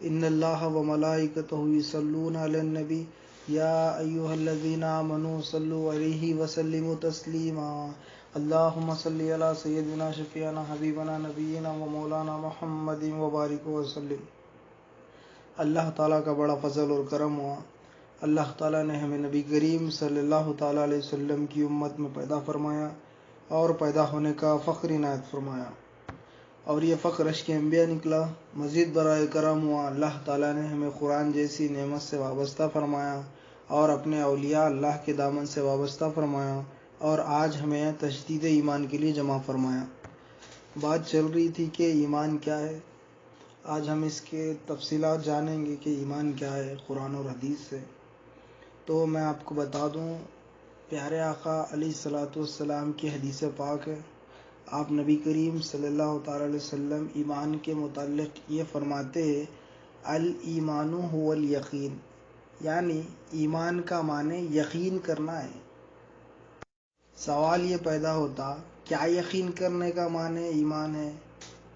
ان اللہ و ملائکتہ یصلون علی النبی یا ایھا الذین آمنوا صلوا علیہ وسلموا تسلیما اللہم صلی علی سیدنا شفیعنا حبیبنا نبینا و مولانا محمد وبارک وسلم۔ اللہ تعالیٰ کا بڑا فضل اور کرم ہوا، اللہ تعالیٰ نے ہمیں نبی کریم صلی اللہ تعالیٰ علیہ وسلم کی امت میں پیدا فرمایا اور پیدا ہونے کا فخر عنایت فرمایا، اور یہ فخر اشک انبیاء نکلا۔ مزید برائے کرم ہوا، اللہ تعالیٰ نے ہمیں قرآن جیسی نعمت سے وابستہ فرمایا اور اپنے اولیاء اللہ کے دامن سے وابستہ فرمایا، اور آج ہمیں تجدید ایمان کے لیے جمع فرمایا۔ بات چل رہی تھی کہ ایمان کیا ہے، آج ہم اس کے تفصیلات جانیں گے کہ ایمان کیا ہے قرآن اور حدیث سے۔ تو میں آپ کو بتا دوں، پیارے آقا علیہ الصلاۃ والسلام کی حدیث پاک ہے، آپ نبی کریم صلی اللہ تعالیٰ علیہ وسلم ایمان کے متعلق یہ فرماتے ہیں، الایمان هو الیقین، یعنی ایمان کا معنی یقین کرنا ہے۔ سوال یہ پیدا ہوتا، کیا یقین کرنے کا معنی ایمان ہے؟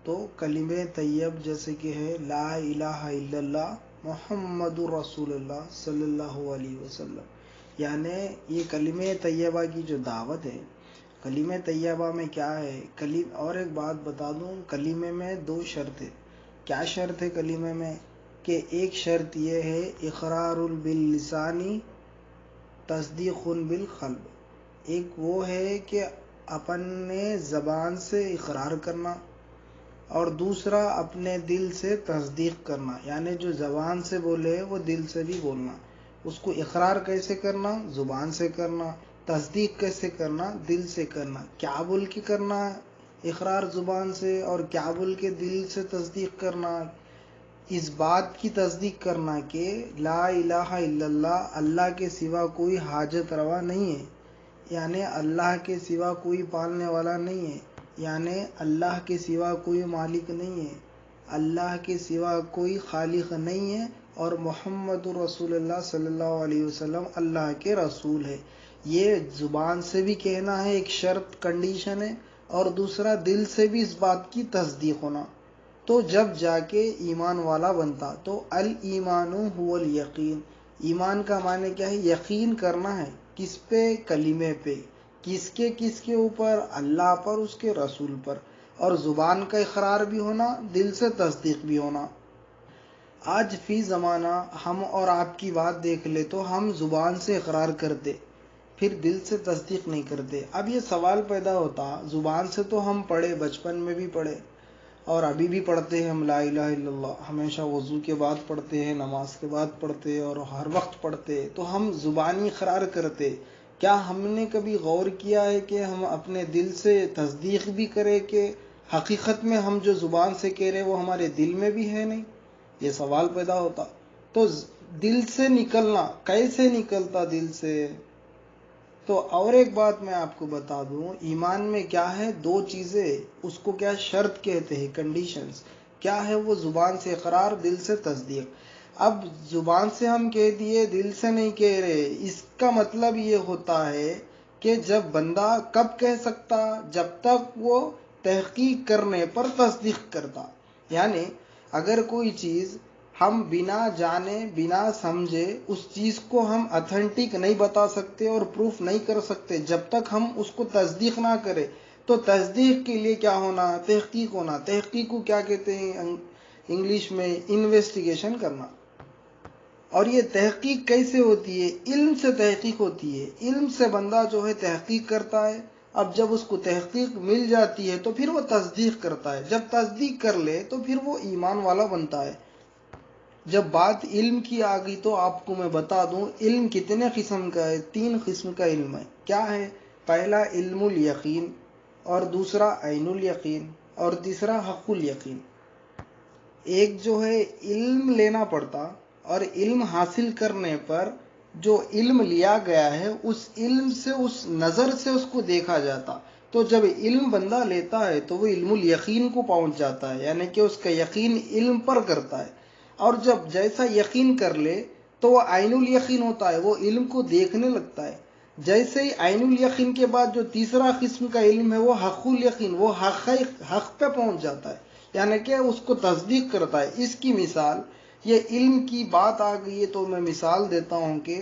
تو کلمہ طیب جیسے کہ ہے لا الہ الا اللہ محمد رسول اللہ صلی اللہ علیہ وسلم، یعنی یہ کلمہ طیبہ کی جو دعوت ہے، کلمہ طیبہ میں کیا ہے؟ اور ایک بات بتا دوں، کلمے میں دو شرط ہے۔ کیا شرط ہے کلمے میں؟ کہ ایک شرط یہ ہے اقرار باللسان تصدیق بالقلب، ایک وہ ہے کہ اپنے زبان سے اقرار کرنا، اور دوسرا اپنے دل سے تصدیق کرنا، یعنی جو زبان سے بولے وہ دل سے بھی بولنا۔ اس کو اقرار کیسے کرنا؟ زبان سے کرنا۔ تصدیق کیسے کرنا؟ دل سے کرنا۔ کیا بول کے کرنا اقرار زبان سے، اور کیا بول کے دل سے تصدیق کرنا؟ اس بات کی تصدیق کرنا کہ لا الہ الا اللہ، اللہ کے سوا کوئی حاجت روا نہیں ہے، یعنی اللہ کے سوا کوئی پالنے والا نہیں ہے، یعنی اللہ کے سوا کوئی مالک نہیں ہے، اللہ کے سوا کوئی خالق نہیں ہے، اور محمد رسول اللہ صلی اللہ علیہ وسلم اللہ کے رسول ہے۔ یہ زبان سے بھی کہنا ہے، ایک شرط کنڈیشن ہے، اور دوسرا دل سے بھی اس بات کی تصدیق ہونا، تو جب جا کے ایمان والا بنتا۔ تو الایمان هو الیقین، ایمان کا معنی کیا ہے؟ یقین کرنا ہے۔ کس پہ؟ کلمے پہ۔ کس کے اوپر؟ اللہ پر، اس کے رسول پر، اور زبان کا اقرار بھی ہونا، دل سے تصدیق بھی ہونا۔ آج فی زمانہ ہم اور آپ کی بات دیکھ لے تو ہم زبان سے اقرار کرتے، پھر دل سے تصدیق نہیں کرتے۔ اب یہ سوال پیدا ہوتا، زبان سے تو ہم پڑھے، بچپن میں بھی پڑھے، اور ابھی بھی پڑھتے ہیں ہم لا الہ الا اللہ، ہمیشہ وضو کے بعد پڑھتے ہیں، نماز کے بعد پڑھتے ہیں، اور ہر وقت پڑھتے ہیں، تو ہم زبانی اقرار کرتے۔ کیا ہم نے کبھی غور کیا ہے کہ ہم اپنے دل سے تصدیق بھی کریں کہ حقیقت میں ہم جو زبان سے کہہ رہے وہ ہمارے دل میں بھی ہے نہیں؟ یہ سوال پیدا ہوتا۔ تو دل سے نکلنا کیسے نکلتا دل سے؟ تو اور ایک بات میں آپ کو بتا دوں، ایمان میں کیا ہے؟ دو چیزیں، اس کو کیا شرط کہتے ہیں، کنڈیشنز۔ کیا ہے وہ؟ زبان سے اقرار، دل سے تصدیق۔ اب زبان سے ہم کہہ دیے، دل سے نہیں کہہ رہے، اس کا مطلب یہ ہوتا ہے کہ جب بندہ کب کہہ سکتا؟ جب تک وہ تحقیق کرنے پر تصدیق کرتا۔ یعنی اگر کوئی چیز ہم بنا جانے بنا سمجھے اس چیز کو ہم اتھینٹک نہیں بتا سکتے اور پروف نہیں کر سکتے جب تک ہم اس کو تصدیق نہ کریں، تو تصدیق کے لیے کیا ہونا؟ تحقیق ہونا۔ تحقیق کو کیا کہتے ہیں انگلش میں؟ انویسٹیگیشن کرنا۔ اور یہ تحقیق کیسے ہوتی ہے؟ علم سے تحقیق ہوتی ہے۔ علم سے بندہ جو ہے تحقیق کرتا ہے، اب جب اس کو تحقیق مل جاتی ہے تو پھر وہ تصدیق کرتا ہے، جب تصدیق کر لے تو پھر وہ ایمان والا بنتا ہے۔ جب بات علم کی آ گئی تو آپ کو میں بتا دوں، علم کتنے قسم کا ہے؟ 3 قسم کا علم ہے۔ کیا ہے؟ پہلا علم الیقین، اور دوسرا عین الیقین، اور تیسرا حق الیقین۔ ایک جو ہے علم لینا پڑتا، اور علم حاصل کرنے پر جو علم لیا گیا ہے اس علم سے، اس نظر سے اس کو دیکھا جاتا۔ تو جب علم بندہ لیتا ہے تو وہ علم الیقین کو پہنچ جاتا ہے، یعنی کہ اس کا یقین علم پر کرتا ہے، اور جب جیسا یقین کر لے تو وہ عین الیقین ہوتا ہے، وہ علم کو دیکھنے لگتا ہے۔ جیسے ہی عین الیقین کے بعد جو تیسرا قسم کا علم ہے وہ حق الیقین، وہ حق پہ پہنچ جاتا ہے، یعنی کہ اس کو تصدیق کرتا ہے۔ اس کی مثال یہ علم کی بات آ گئی ہے تو میں مثال دیتا ہوں کہ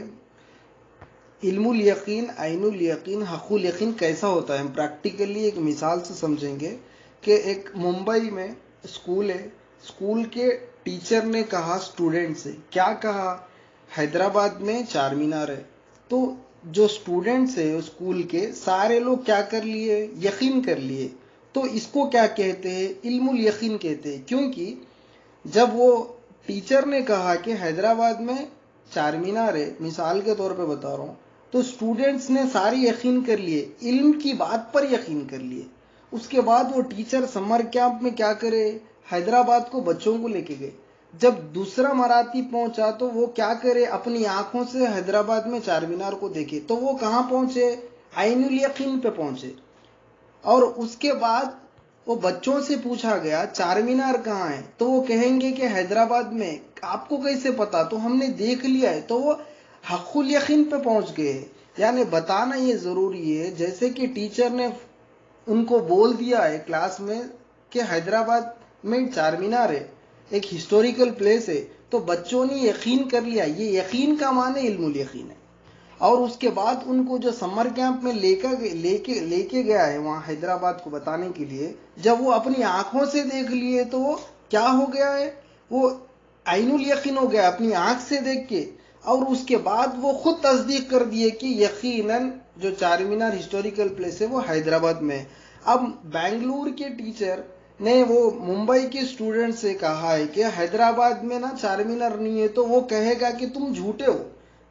علم الیقین، عین الیقین، حق الیقین کیسا ہوتا ہے. ہم پریکٹیکلی ایک مثال سے سمجھیں گے کہ ایک ممبئی میں اسکول ہے. اسکول کے ٹیچر نے کہا اسٹوڈنٹ سے، کیا کہا؟ حیدرآباد میں چار مینار ہے. تو جو اسٹوڈنٹس ہے اسکول کے سارے لوگ کیا کر لیے؟ یقین کر لیے. تو اس کو کیا کہتے ہیں؟ علم الیقین کہتے ہیں. کیونکہ جب وہ ٹیچر نے کہا کہ حیدرآباد میں چار مینار ہے، مثال کے طور پہ بتا رہا ہوں، تو اسٹوڈنٹس نے ساری یقین کر لیے، علم کی بات پر یقین کر لیے. اس کے بعد وہ ٹیچر سمر کیمپ میں کیا کرے؟ حیدرآباد کو بچوں کو لے کے گئے. جب دوسرا مراتب پہنچا تو وہ کیا کرے؟ اپنی آنکھوں سے حیدرآباد میں چار مینار کو دیکھے. تو وہ کہاں پہنچے؟ عین الیقین پہ پہنچے. اور اس کے بعد وہ بچوں سے پوچھا گیا چار مینار کہاں ہے، تو وہ کہیں گے کہ حیدرآباد میں. آپ کو کیسے پتا؟ تو ہم نے دیکھ لیا ہے. تو وہ حق الیقین پہ پہنچ گئے. یعنی بتانا یہ ضروری ہے، جیسے کہ ٹیچر نے ان کو بول دیا ہے کلاس میں کہ حیدرآباد میں چار مینار ہے، ایک ہسٹوریکل پلیس ہے، تو بچوں نے یقین کر لیا. یہ یقین کا معنی علم الیقین ہے. اور اس کے بعد ان کو جو سمر کیمپ میں لے کے گیا ہے وہاں حیدرآباد کو بتانے کے لیے، جب وہ اپنی آنکھوں سے دیکھ لیے تو وہ کیا ہو گیا ہے؟ وہ عین الیقین ہو گیا اپنی آنکھ سے دیکھ کے. اور اس کے بعد وہ خود تصدیق کر دیے کہ یقیناً جو چار مینار ہسٹوریکل پلیس ہے وہ حیدرآباد میں ہے. اب بنگلور کے ٹیچر نے وہ ممبئی کے اسٹوڈنٹ سے کہا ہے کہ حیدرآباد میں نا چار مینار نہیں ہے، تو وہ کہے گا کہ تم جھوٹے ہو.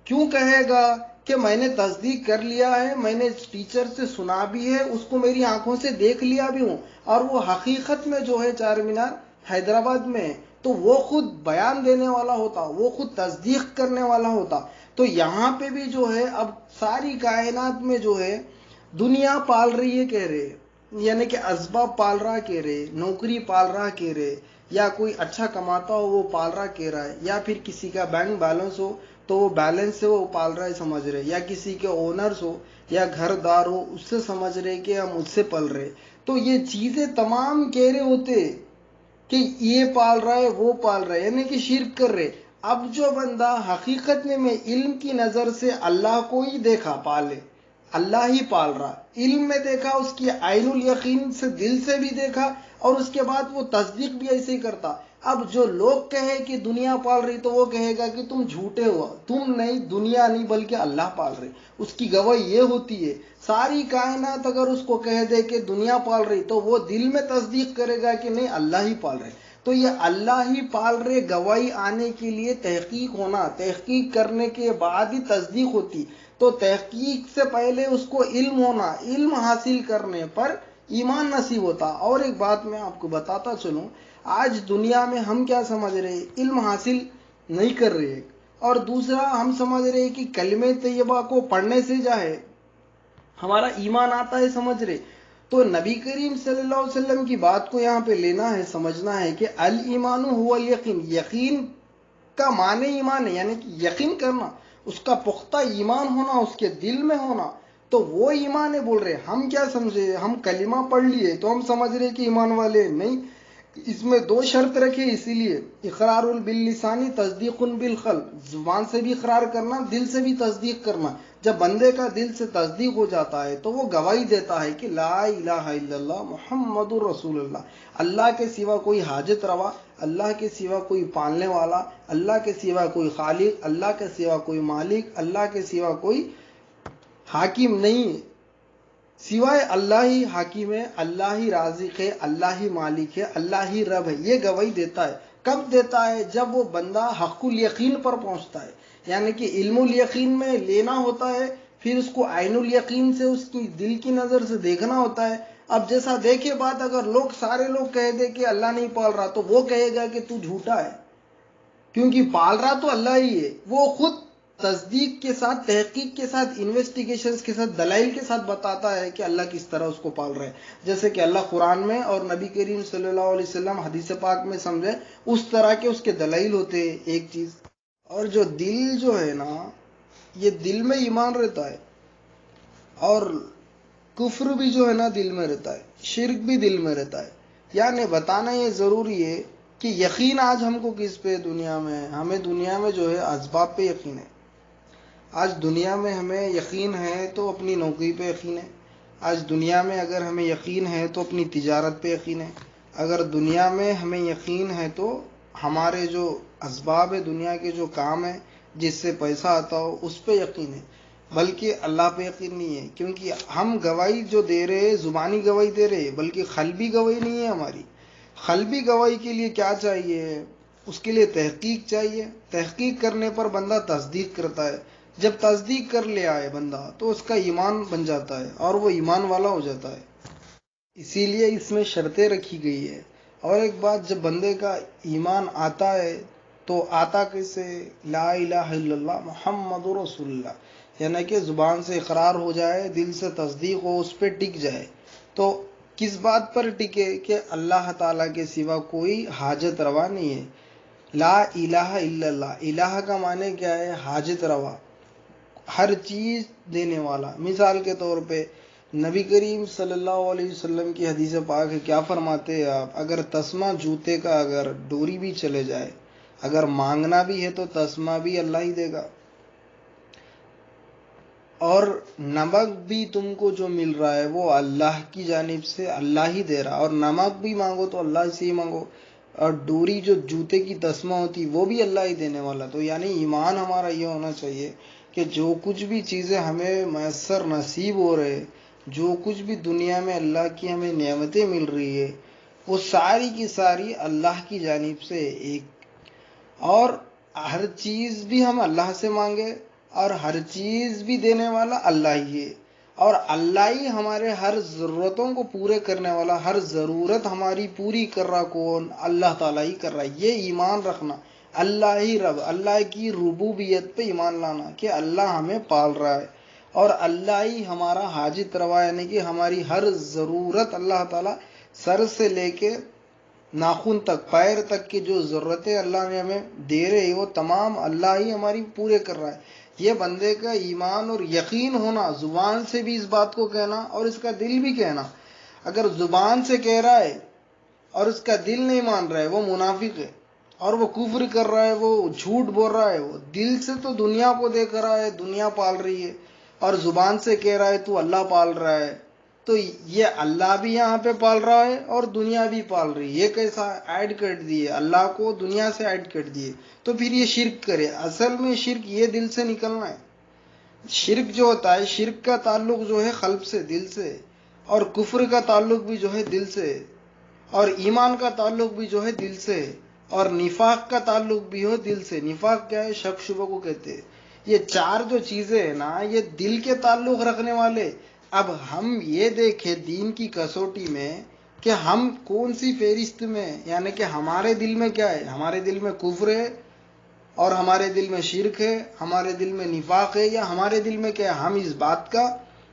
کیوں کہے گا؟ کہ میں نے تصدیق کر لیا ہے، میں نے ٹیچر سے سنا بھی ہے، اس کو میری آنکھوں سے دیکھ لیا بھی ہوں، اور وہ حقیقت میں جو ہے چار مینار حیدرآباد میں ہے. تو وہ خود بیان دینے والا ہوتا، وہ خود تصدیق کرنے والا ہوتا. تو یہاں پہ بھی جو ہے اب ساری کائنات میں جو ہے دنیا پال رہی ہے کہہ رہے، یعنی کہ اسباب پال رہا کہہ رہے، نوکری پال رہا کہہ رہے، یا کوئی اچھا کماتا ہو وہ پال رہا کہہ رہا ہے، یا پھر کسی کا بینک بیلنس ہو تو وہ بیلنس سے وہ پال رہا ہے سمجھ رہے، یا کسی کے اونرز ہو یا گھر دار ہو اس سے سمجھ رہے کہ ہم اس سے پل رہے. تو یہ چیزیں تمام کہہ رہے ہوتے کہ یہ پال رہا ہے وہ پال رہا ہے، یعنی کہ شرک کر رہے. اب جو بندہ حقیقت میں علم کی نظر سے اللہ کو ہی دیکھا پالے، اللہ ہی پال رہا، علم میں دیکھا، اس کی عین الیقین سے دل سے بھی دیکھا، اور اس کے بعد وہ تصدیق بھی ایسے ہی کرتا. اب جو لوگ کہے کہ دنیا پال رہی تو وہ کہے گا کہ تم جھوٹے ہو، تم نہیں، دنیا نہیں بلکہ اللہ پال رہی. اس کی گواہی یہ ہوتی ہے. ساری کائنات اگر اس کو کہہ دے کہ دنیا پال رہی تو وہ دل میں تصدیق کرے گا کہ نہیں، اللہ ہی پال رہے. تو یہ اللہ ہی پال رہے گواہی آنے کے لیے تحقیق ہونا، تحقیق کرنے کے بعد ہی تصدیق ہوتی. تو تحقیق سے پہلے اس کو علم ہونا، علم حاصل کرنے پر ایمان نصیب ہوتا. اور ایک بات میں آپ کو بتاتا چلوں، آج دنیا میں ہم کیا سمجھ رہے ہیں؟ علم حاصل نہیں کر رہے، اور دوسرا ہم سمجھ رہے کہ کلمہ طیبہ کو پڑھنے سے جائے ہمارا ایمان آتا ہے، سمجھ رہے. تو نبی کریم صلی اللہ علیہ وسلم کی بات کو یہاں پہ لینا ہے، سمجھنا ہے کہ الایمان هو الیقین، یقین کا معنی ایمان ہے، یعنی کہ یقین کرنا، اس کا پختہ ایمان ہونا، اس کے دل میں ہونا. تو وہ ایمان ہے بول رہے. ہم کیا سمجھے؟ ہم کلمہ پڑھ لیے تو ہم سمجھ رہے کہ ایمان والے نہیں. اس میں دو شرط رکھے، اسی لیے اقرار باللسانی تصدیق بالقلب، زبان سے بھی اقرار کرنا، دل سے بھی تصدیق کرنا. جب بندے کا دل سے تصدیق ہو جاتا ہے تو وہ گواہی دیتا ہے کہ لا الہ الا اللہ محمد الرسول اللہ، اللہ کے سوا کوئی حاجت روا، اللہ کے سوا کوئی پالنے والا، اللہ کے سوا کوئی خالق، اللہ کے سوا کوئی مالک، اللہ کے سوا کوئی حاکم نہیں، سوائے اللہ ہی حاکم ہے، اللہ ہی رازق ہے، اللہ ہی مالک ہے، اللہ ہی رب ہے. یہ گواہی دیتا ہے. کب دیتا ہے؟ جب وہ بندہ حق الیقین پر پہنچتا ہے، یعنی کہ علم الیقین میں لینا ہوتا ہے، پھر اس کو عین الیقین سے اس کی دل کی نظر سے دیکھنا ہوتا ہے. اب جیسا دیکھے بات اگر سارے لوگ کہہ دے کہ اللہ نہیں پال رہا تو وہ کہے گا کہ تو جھوٹا ہے، کیونکہ پال رہا تو اللہ ہی ہے. وہ خود تصدیق کے ساتھ، تحقیق کے ساتھ، انویسٹیگیشنز کے ساتھ، دلائل کے ساتھ بتاتا ہے کہ اللہ کس طرح اس کو پال رہا ہے. جیسے کہ اللہ قرآن میں اور نبی کریم صلی اللہ علیہ وسلم حدیث پاک میں سمجھے اس طرح کے اس کے دلائل ہوتے ہیں. ایک چیز اور جو دل جو ہے نا، یہ دل میں ایمان رہتا ہے، اور کفر بھی جو ہے نا دل میں رہتا ہے، شرک بھی دل میں رہتا ہے. یعنی بتانا یہ ضروری ہے کہ یقین آج ہم کو کس پہ دنیا میں؟ ہمیں دنیا میں جو ہے اسباب پہ یقین ہے. آج دنیا میں ہمیں یقین ہے تو اپنی نوکری پہ یقین ہے. آج دنیا میں اگر ہمیں یقین ہے تو اپنی تجارت پہ یقین ہے. اگر دنیا میں ہمیں یقین ہے تو ہمارے جو اسباب ہے، دنیا کے جو کام ہے جس سے پیسہ آتا ہو، اس پہ یقین ہے. بلکہ اللہ پہ یقین نہیں ہے، کیونکہ ہم گواہی جو دے رہے ہیں زبانی گواہی دے رہے ہیں، بلکہ قلبی گواہی نہیں ہے ہماری. قلبی گواہی کے لیے کیا چاہیے؟ اس کے لیے تحقیق چاہیے. تحقیق کرنے پر بندہ تصدیق کرتا ہے. جب تصدیق کر لیا ہے بندہ تو اس کا ایمان بن جاتا ہے اور وہ ایمان والا ہو جاتا ہے. اسی لیے اس میں شرطیں رکھی گئی ہے. اور ایک بات، جب بندے کا ایمان آتا ہے تو آتا کیسے؟ لا الہ الا اللہ محمد رسول اللہ، یعنی کہ زبان سے اقرار ہو جائے، دل سے تصدیق ہو، اس پہ ٹک جائے. تو کس بات پر ٹکے؟ کہ اللہ تعالیٰ کے سوا کوئی حاجت روا نہیں ہے. لا الہ الا اللہ، الہ کا معنی کیا ہے؟ حاجت روا، ہر چیز دینے والا. مثال کے طور پہ نبی کریم صلی اللہ علیہ وسلم کی حدیث پاک ہے، کیا فرماتے ہیں آپ؟ اگر تسمہ جوتے کا اگر ڈوری بھی چلے جائے، اگر مانگنا بھی ہے تو تسمہ بھی اللہ ہی دے گا. اور نمک بھی تم کو جو مل رہا ہے وہ اللہ کی جانب سے اللہ ہی دے رہا، اور نمک بھی مانگو تو اللہ سے ہی مانگو. اور ڈوری جو جوتے کی تسمہ ہوتی وہ بھی اللہ ہی دینے والا. تو یعنی ایمان ہمارا یہ ہونا چاہیے کہ جو کچھ بھی چیزیں ہمیں میسر نصیب ہو رہے، جو کچھ بھی دنیا میں اللہ کی ہمیں نعمتیں مل رہی ہے، وہ ساری کی ساری اللہ کی جانب سے ایک. اور ہر چیز بھی ہم اللہ سے مانگے، اور ہر چیز بھی دینے والا اللہ ہی ہے. اور اللہ ہی ہمارے ہر ضرورتوں کو پورے کرنے والا، ہر ضرورت ہماری پوری کر رہا کون؟ اللہ تعالیٰ ہی کر رہا ہے. یہ ایمان رکھنا، اللہ ہی رب، اللہ کی ربوبیت پہ ایمان لانا کہ اللہ ہمیں پال رہا ہے، اور اللہ ہی ہمارا حاجت روا، یعنی کہ ہماری ہر ضرورت اللہ تعالیٰ سر سے لے کے ناخن تک، پیر تک کی جو ضرورتیں اللہ نے ہمیں دے رہے وہ تمام اللہ ہی ہماری پورے کر رہا ہے. یہ بندے کا ایمان اور یقین ہونا، زبان سے بھی اس بات کو کہنا اور اس کا دل بھی کہنا. اگر زبان سے کہہ رہا ہے اور اس کا دل نہیں مان رہا ہے، وہ منافق ہے اور وہ کفر کر رہا ہے، وہ جھوٹ بول رہا ہے. وہ دل سے تو دنیا کو دیکھ رہا ہے، دنیا پال رہی ہے، اور زبان سے کہہ رہا ہے تو اللہ پال رہا ہے. تو یہ اللہ بھی یہاں پہ پال رہا ہے اور دنیا بھی پال رہی ہے. یہ کیسا ایڈ کر دیے؟ اللہ کو دنیا سے ایڈ کر دیے. تو پھر یہ شرک کرے. اصل میں شرک یہ دل سے نکلنا ہے. شرک جو ہوتا ہے، شرک کا تعلق جو ہے قلب سے، دل سے، اور کفر کا تعلق بھی جو ہے دل سے، اور ایمان کا تعلق بھی جو ہے دل سے، اور نفاق کا تعلق بھی ہو دل سے. نفاق کیا ہے؟ شک شبہ کو کہتے ہیں. یہ چار جو چیزیں ہیں نا، یہ دل کے تعلق رکھنے والے. اب ہم یہ دیکھیں دین کی کسوٹی میں کہ ہم کون سی فہرست میں، یعنی کہ ہمارے دل میں کیا ہے؟ ہمارے دل میں کفر ہے، اور ہمارے دل میں شرک ہے، ہمارے دل میں نفاق ہے، یا ہمارے دل میں کیا ہے؟ ہم اس بات کا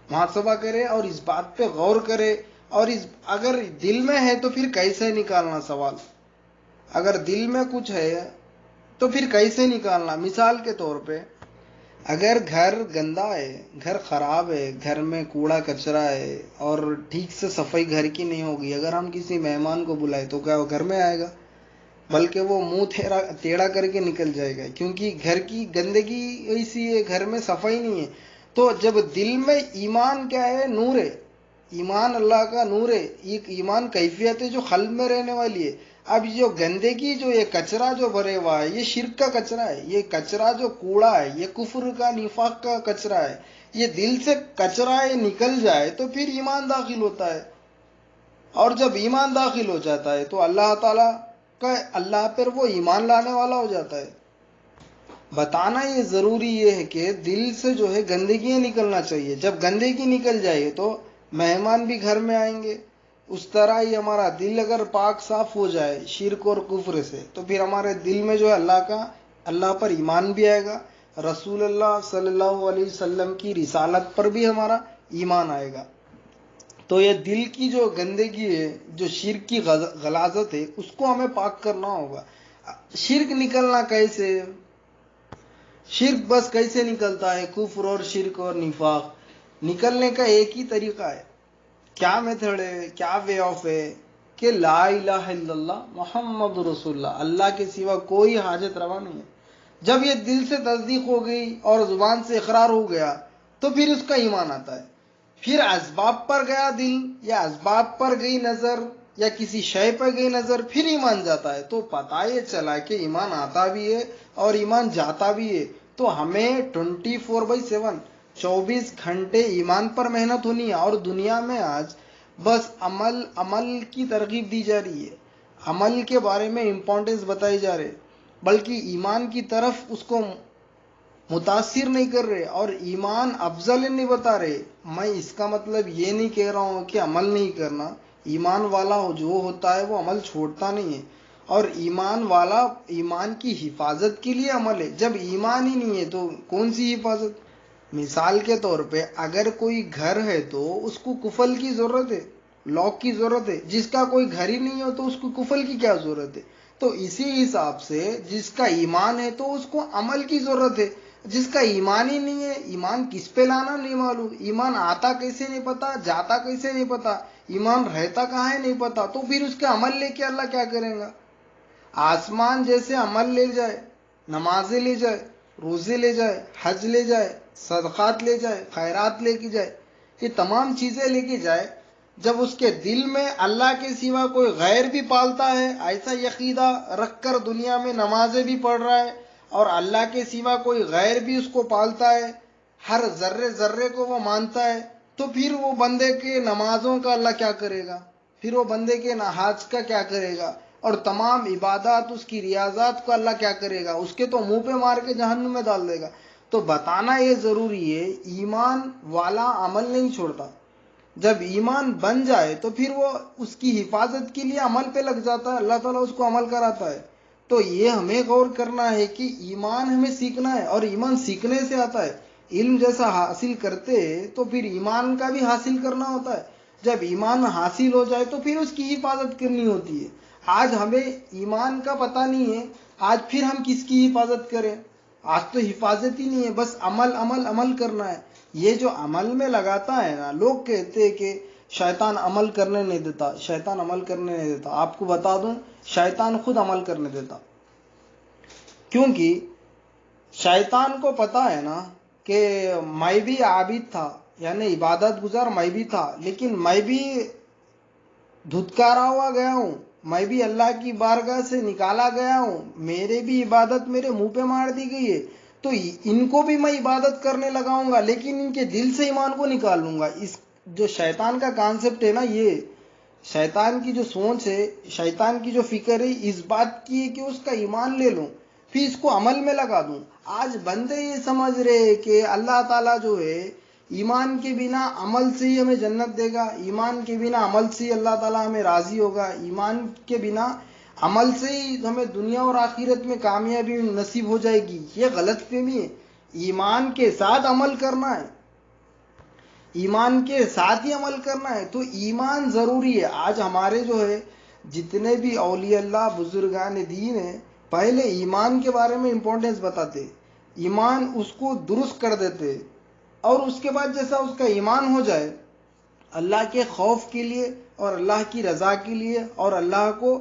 محاسبہ کریں اور اس بات پہ غور کریں. اور اگر دل میں ہے تو پھر کیسے نکالنا؟ سوال. اگر دل میں کچھ ہے تو پھر کیسے نکالنا؟ مثال کے طور پہ اگر گھر گندا ہے، گھر خراب ہے، گھر میں کوڑا کچرا ہے، اور ٹھیک سے صفائی گھر کی نہیں ہوگی، اگر ہم کسی مہمان کو بلائے تو کیا وہ گھر میں آئے گا؟ بلکہ وہ منہ ٹیڑھا کر کے نکل جائے گا، کیونکہ گھر کی گندگی ایسی ہے، گھر میں صفائی نہیں ہے. تو جب دل میں ایمان کیا ہے؟ نور ہے. ایمان اللہ کا نور ہے. ایک ایمان کیفیت ہے جو قلب میں رہنے والی ہے. اب جو گندگی، جو یہ کچرا جو بھرے ہوا ہے، یہ شرک کا کچرا ہے. یہ کچرا جو کوڑا ہے، یہ کفر کا، نفاق کا کچرا ہے. یہ دل سے کچرا یہ نکل جائے تو پھر ایمان داخل ہوتا ہے. اور جب ایمان داخل ہو جاتا ہے تو اللہ تعالیٰ کا، اللہ پر وہ ایمان لانے والا ہو جاتا ہے. بتانا یہ ضروری یہ ہے کہ دل سے جو ہے گندگی نکلنا چاہیے. جب گندگی نکل جائے تو مہمان بھی گھر میں آئیں گے. اس طرح ہی ہمارا دل اگر پاک صاف ہو جائے شرک اور کفر سے، تو پھر ہمارے دل میں جو ہے اللہ پر ایمان بھی آئے گا، رسول اللہ صلی اللہ علیہ وسلم کی رسالت پر بھی ہمارا ایمان آئے گا. تو یہ دل کی جو گندگی ہے، جو شرک کی غلاظت ہے، اس کو ہمیں پاک کرنا ہوگا. شرک نکلنا کیسے؟ شرک بس کیسے نکلتا ہے؟ کفر اور شرک اور نفاق نکلنے کا ایک ہی طریقہ ہے. کیا میتھڈ ہے؟ کیا وے آف ہے؟ کہ لا الہ الا اللہ محمد رسول اللہ، اللہ کے سوا کوئی حاجت روا نہیں ہے. جب یہ دل سے تصدیق ہو گئی اور زبان سے اقرار ہو گیا تو پھر اس کا ایمان آتا ہے. پھر اسباب پر گیا دل یا اسباب پر گئی نظر یا کسی شے پر گئی نظر، پھر ایمان جاتا ہے. تو پتہ یہ چلا کہ ایمان آتا بھی ہے اور ایمان جاتا بھی ہے. تو ہمیں 24/7 24 گھنٹے ایمان پر محنت ہونی ہے. اور دنیا میں آج بس عمل کی ترغیب دی جا رہی ہے، عمل کے بارے میں امپورٹنس بتائی جا رہی ہے، بلکہ ایمان کی طرف اس کو متاثر نہیں کر رہے اور ایمان افضل نہیں بتا رہے. میں اس کا مطلب یہ نہیں کہہ رہا ہوں کہ عمل نہیں کرنا. ایمان والا جو ہوتا ہے وہ عمل چھوڑتا نہیں ہے، اور ایمان والا ایمان کی حفاظت کے لیے عمل ہے. جب ایمان ہی نہیں ہے تو کون سی حفاظت؟ مثال کے طور پہ اگر کوئی گھر ہے تو اس کو کفل کی ضرورت ہے، لاک کی ضرورت ہے. جس کا کوئی گھر ہی نہیں ہو تو اس کو کفل کی کیا ضرورت ہے؟ تو اسی حساب سے جس کا ایمان ہے تو اس کو عمل کی ضرورت ہے. جس کا ایمان ہی نہیں ہے، ایمان کس پہ لانا نہیں معلوم، ایمان آتا کیسے نہیں پتا، جاتا کیسے نہیں پتا، ایمان رہتا کہاں ہے نہیں پتا، تو پھر اس کا عمل لے کے اللہ کیا کرے گا؟ آسمان جیسے عمل لے جائے، نمازیں لے جائے، روزے لے جائے، حج لے جائے، صدقات لے جائے، خیرات لے کے جائے، یہ تمام چیزیں لے کے جائے، جب اس کے دل میں اللہ کے سوا کوئی غیر بھی پالتا ہے، ایسا عقیدہ رکھ کر دنیا میں نمازیں بھی پڑھ رہا ہے اور اللہ کے سوا کوئی غیر بھی اس کو پالتا ہے، ہر ذرے ذرے کو وہ مانتا ہے، تو پھر وہ بندے کے نمازوں کا اللہ کیا کرے گا؟ پھر وہ بندے کے حج کا کیا کرے گا؟ اور تمام عبادات، اس کی ریاضات کو اللہ کیا کرے گا؟ اس کے تو منہ پہ مار کے جہنم میں ڈال دے گا. تو بتانا یہ ضروری ہے، ایمان والا عمل نہیں چھوڑتا. جب ایمان بن جائے تو پھر وہ اس کی حفاظت کے لیے عمل پہ لگ جاتا ہے، اللہ تعالیٰ اس کو عمل کراتا ہے. تو یہ ہمیں غور کرنا ہے کہ ایمان ہمیں سیکھنا ہے، اور ایمان سیکھنے سے آتا ہے. علم جیسا حاصل کرتے تو پھر ایمان کا بھی حاصل کرنا ہوتا ہے. جب ایمان حاصل ہو جائے تو پھر اس کی حفاظت کرنی ہوتی ہے. آج ہمیں ایمان کا پتہ نہیں ہے، آج پھر ہم کس کی حفاظت کریں؟ آج تو حفاظت ہی نہیں ہے، بس عمل عمل عمل کرنا ہے. یہ جو عمل میں لگاتا ہے نا، لوگ کہتے ہیں کہ شیطان عمل کرنے نہیں دیتا، شیطان عمل کرنے نہیں دیتا. آپ کو بتا دوں، شیطان خود عمل کرنے دیتا. کیونکہ شیطان کو پتا ہے نا کہ میں بھی عابد تھا، یعنی عبادت گزار میں بھی تھا، لیکن میں بھی دھتکارا ہوا گیا ہوں، میں بھی اللہ کی بارگاہ سے نکالا گیا ہوں، میرے بھی عبادت میرے منہ پہ مار دی گئی ہے. تو ان کو بھی میں عبادت کرنے لگاؤں گا، لیکن ان کے دل سے ایمان کو نکال لوں گا. اس جو شیطان کا کانسیپٹ ہے نا، یہ شیطان کی جو سوچ ہے، شیطان کی جو فکر ہے، اس بات کی ہے کہ اس کا ایمان لے لوں، پھر اس کو عمل میں لگا دوں. آج بندے یہ سمجھ رہے کہ اللہ تعالیٰ جو ہے ایمان کے بنا عمل سے ہی ہمیں جنت دے گا، ایمان کے بنا عمل سے ہی اللہ تعالیٰ ہمیں راضی ہوگا، ایمان کے بنا عمل سے ہی ہمیں دنیا اور آخرت میں کامیابی نصیب ہو جائے گی. یہ غلط فہمی ہے. ایمان کے ساتھ عمل کرنا ہے، ایمان کے ساتھ ہی عمل کرنا ہے. تو ایمان ضروری ہے. آج ہمارے جو ہے جتنے بھی اولیاء اللہ بزرگان دین ہیں، پہلے ایمان کے بارے میں امپورٹنس بتاتے، ایمان اس کو درست کر دیتے، اور اس کے بعد جیسا اس کا ایمان ہو جائے، اللہ کے خوف کے لیے اور اللہ کی رضا کے لیے اور اللہ کو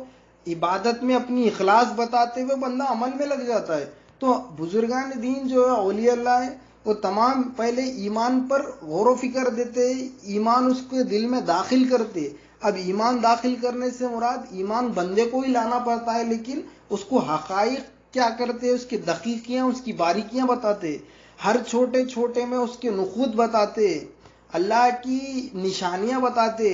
عبادت میں اپنی اخلاص بتاتے ہوئے بندہ عمل میں لگ جاتا ہے. تو بزرگان دین جو ہے اولیاء اللہ ہے، وہ تمام پہلے ایمان پر غور و فکر دیتے، ایمان اس کے دل میں داخل کرتے. اب ایمان داخل کرنے سے مراد ایمان بندے کو ہی لانا پڑتا ہے، لیکن اس کو حقائق کیا کرتے، اس کی دقیقیاں، اس کی باریکیاں بتاتے، ہر چھوٹے چھوٹے میں اس کے نخوت بتاتے، اللہ کی نشانیاں بتاتے،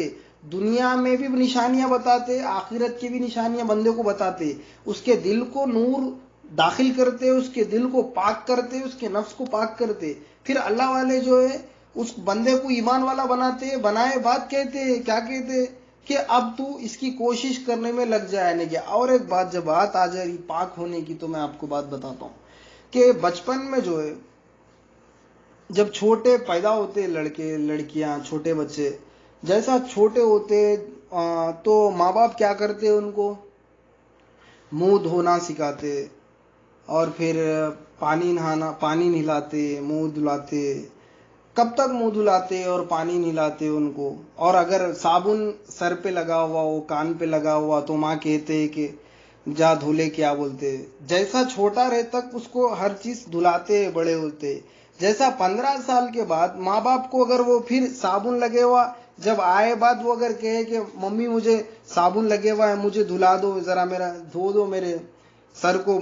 دنیا میں بھی نشانیاں بتاتے، آخرت کی بھی نشانیاں بندے کو بتاتے، اس کے دل کو نور داخل کرتے، اس کے دل کو پاک کرتے، اس کے نفس کو پاک کرتے. پھر اللہ والے جو ہے اس بندے کو ایمان والا بناتے، بنائے بات کہتے، کیا کہتے کہ اب تو اس کی کوشش کرنے میں لگ جائے. نہیں کیا؟ اور ایک بات، جب بات آ جائے پاک ہونے کی، تو میں آپ کو بات بتاتا ہوں کہ بچپن میں جو ہے جب چھوٹے پیدا ہوتے لڑکے لڑکیاں، چھوٹے بچے جیسا چھوٹے ہوتے تو ماں باپ کیا کرتے، ان کو منہ دھونا سکھاتے، اور پھر پانی نہلاتے، منہ دھلاتے، کب تک منہ دھلاتے اور پانی نہیں لاتے ان کو. اور اگر صابن سر پہ لگا ہوا ہو، کان پہ لگا ہوا، تو ماں کہتے کہ جا دھولے، کیا بولتے، جیسا چھوٹا رہے تک اس کو ہر چیز دھلاتے بڑے ہوتے. جیسا 15 سال کے بعد ماں باپ کو اگر وہ پھر صابن لگے ہوا جب آئے بعد وہ اگر کہے کہ ممی مجھے صابن لگے ہوا ہے، مجھے دھلا دو، ذرا میرا دھو دو میرے سر کو،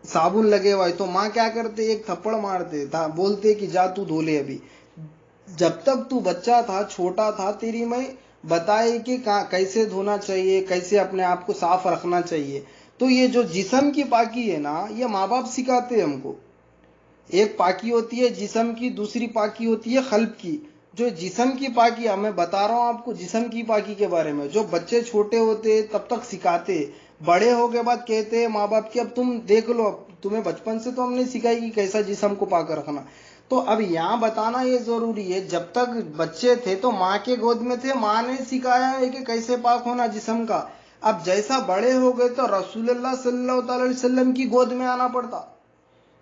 صابن لگے ہوا ہے، تو ماں کیا کرتے، ایک تھپڑ مارتے تھا، بولتے کہ جا تو دھو لے ابھی. جب تک تو بچہ تھا، چھوٹا تھا، تیری میں بتائے کہ کیسے دھونا چاہیے، کیسے اپنے آپ کو صاف رکھنا چاہیے. تو یہ جو جسم کی پاکی ہے نا، یہ ماں باپ سکھاتے ہیں ہم کو. ایک پاکی ہوتی ہے جسم کی، دوسری پاکی ہوتی ہے قلب کی. جو جسم کی پاکی، میں بتا رہا ہوں آپ کو جسم کی پاکی کے بارے میں، جو بچے چھوٹے ہوتے تب تک سکھاتے، بڑے ہو کے بعد کہتے ہیں ماں باپ کی اب تم دیکھ لو، تمہیں بچپن سے تو ہم نے سکھائی کہ کیسا جسم کو پاک رکھنا. تو اب یہاں بتانا یہ ضروری ہے، جب تک بچے تھے تو ماں کے گود میں تھے، ماں نے سکھایا ہے کہ کیسے پاک ہونا جسم کا. اب جیسا بڑے ہو گئے تو رسول اللہ صلی اللہ تعالی علیہ وسلم کی گود میں آنا پڑتا،